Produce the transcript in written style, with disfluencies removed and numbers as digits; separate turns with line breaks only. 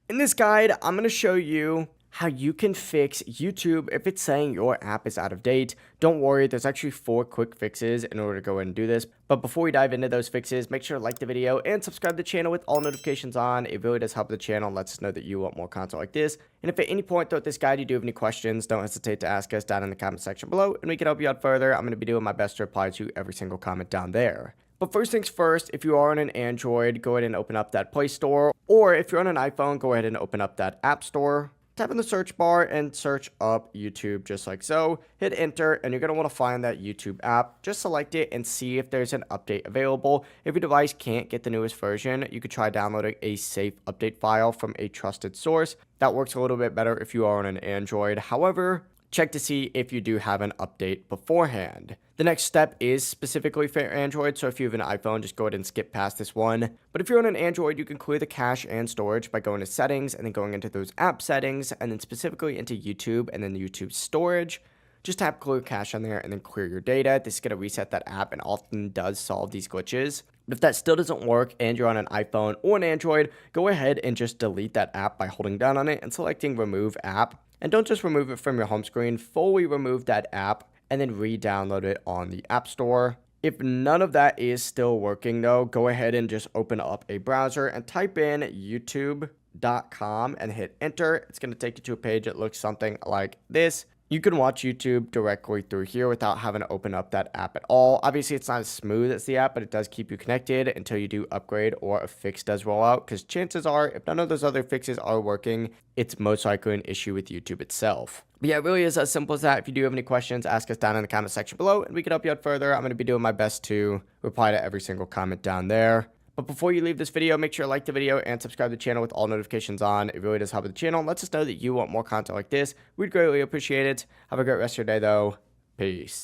In this guide, I'm going to show you how you can fix YouTube if it's saying your app is out of date. Don't worry, there's actually 4 quick fixes in order to go ahead and do this. But before we dive into those fixes, make sure to like the video and subscribe to the channel with all notifications on. It really does help the channel and lets us know that you want more content like this. And if at any point throughout this guide you do have any questions, don't hesitate to ask us down in the comment section below and we can help you out further. I'm going to be doing my best to reply to every single comment down there. But first things first, if you are on an Android, go ahead and open up that Play Store. Or if you're on an iPhone, go ahead and open up that App Store. Tap in the search bar and search up YouTube just like so. Hit enter and you're going to want to find that YouTube app. Just select it and see if there's an update available. If your device can't get the newest version, you could try downloading a safe update file from a trusted source. That works a little bit better if you are on an Android. However, check to see if you do have an update beforehand. The next step is specifically for Android, so if you have an iPhone, just go ahead and skip past this one. But if you're on an Android, you can clear the cache and storage by going to settings and then going into those app settings and then specifically into YouTube and then YouTube storage. Just tap clear cache on there and then clear your data. This is going to reset that app and often does solve these glitches. But if that still doesn't work and you're on an iPhone or an Android, go ahead and just delete that app by holding down on it and selecting remove app. And don't just remove it from your home screen, fully remove that app and then re-download it on the App Store. If none of that is still working though, go ahead and just open up a browser and type in youtube.com and hit enter. It's going to take you to a page that looks something like this. You can watch YouTube directly through here without having to open up that app at all. Obviously, it's not as smooth as the app, but it does keep you connected until you do upgrade or a fix does roll out. Because chances are, if none of those other fixes are working, it's most likely an issue with YouTube itself. But yeah, it really is as simple as that. If you do have any questions, ask us down in the comment section below and we can help you out further. I'm going to be doing my best to reply to every single comment down there. But before you leave this video, make sure to like the video and subscribe to the channel with all notifications on. It really does help the channel and lets us know that you want more content like this. We'd greatly appreciate it. Have a great rest of your day, though. Peace.